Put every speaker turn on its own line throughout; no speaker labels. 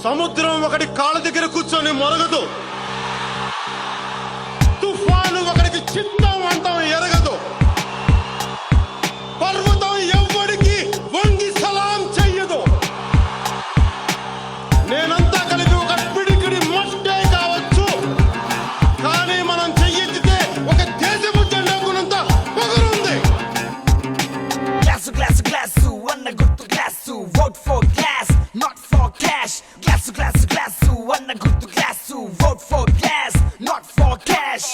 సముద్రం ఒకటి కాళ్ళ దగ్గర కూర్చొని మొరగదు, తుఫాను ఒకడికి చిత్తం అంతం ఎరగదు, పర్వతం ఎవ్వడికి వంగి సలాం చెయ్యదు. నేనంతా కలిపి ఒక పిడికిడి మస్టే కావచ్చు, కానీ మనం చెయ్యెత్తితే ఒక దేశపు జెండా గుణంత పొగరుంది.
గ్లాసు గ్లాసు గ్లాసు అన్న గుర్తు glass, vote for glass not for cash. Glass glass glass అన్న గుర్తు glass, vote for glass not for cash.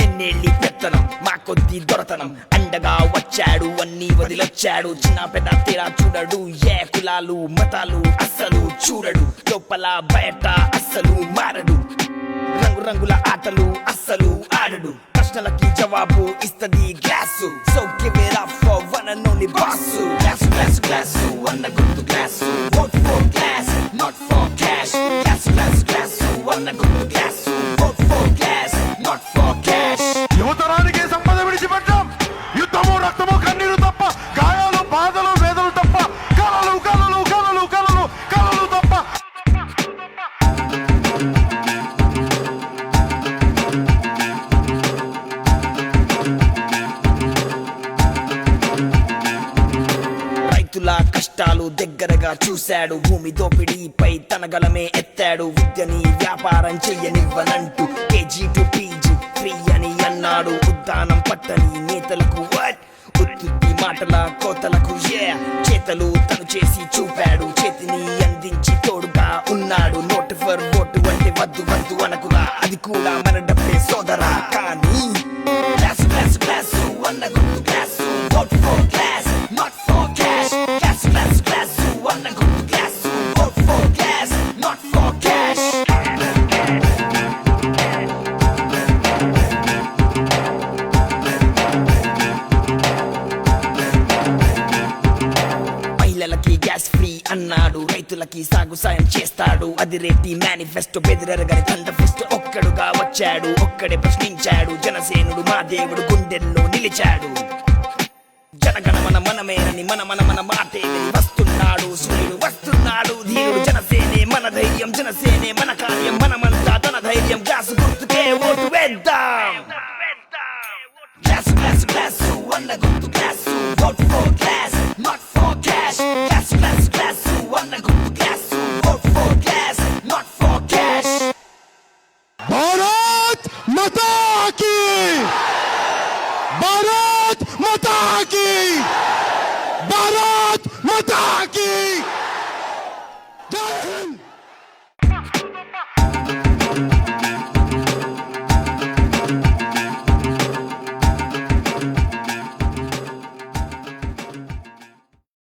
ఎన్నేళ్ళి పెత్తనం మా కొద్ది దొరతనం, అండగా వచ్చాడు అన్ని వదిలొచ్చాడు. చిన్న పెద్ద తేడా చూడడు, ఏ కులాలు మతాలు అస్సలు చూడడు. లోపల బయట అస్సలు మారడు, రంగురంగుల ఆటలు అస్సలు ఆడడు. ప్రశ్నలకి జవాబు ఇస్తది glass, so give it up for one and only boss. Glass glass glass అన్న గుర్తు glass, vote for glass not for cash. Glass glass glass అన్న గుర్తు glass, vote for glass not for cash.
యువతరానికి సంపద విడిచిపెట్టాం, యుద్ధము రక్తము కన్నీరు తప్ప, గాయాలు బాధలు వేదలు తప్ప, కలలు కలలు కలలు కలలు కలలు తప్ప.
రైతుల కష్టాలు దగ్గరగా చూశాడు, భూమి దోపిడీపై తన గలమే ఎత్తాడు. విద్యని వ్యాపారం చెయ్యనివ్వనంటూ కేజీ టు పీజీ ఫ్రీ అని అన్నాడు. ఉద్దానం పట్టని నేతలకు ఉత్తుత్తి మాటల కోతలకు చేతలు తను చేసి చూపాడు. చేతిని అందించి తోడుగా ఉన్నాడు. నోటు ఫర్ ఓటు అంటే వద్దు వద్దు అనకురా, అది కూడా మన డబ్బే సోదరా. కానీ గ్లాసు గ్లాసు గ్లాసు అన్న గుర్తు glass, vote for glass not for cash. Glass glass glass అన్న గుర్తు glass, vote for glass not for cash. మహిళలకి గ్యాస్ ఫ్రీ అన్నాడు, రైతులకి సాగు సాయం చేస్తాడు. అది రేటి మేనిఫెస్టో, బెదిరగని తండ ఫెస్ట్. ఒక్కడుగా వచ్చాడు, ఒక్కడే ప్రశ్నించాడు. జనసేనుడు మా దేవుడు గుండెల్లో నిలిచాడు. జనగణమన మనమేనని మన మన మన మాటే విని వస్తున్నాడు. సూర్యుడు వస్తున్నాడు, ధీరుడు జనసేనే మన ధైర్యం, జనసేనే మన కార్యం. మనమంతా తన ధైర్యం, గ్లాసు గుర్తుకే ఓటు వేద్దాం. గ్లాసు గ్లాసు గ్లాసు అన్న గుర్తు glass, vote for glass not for cash. Glass glass glass అన్న గుర్తు glass, vote for glass not for cash.
Bharat Mata కీ, భారత్ మాతా కీ, భారత్ మాతా కీ.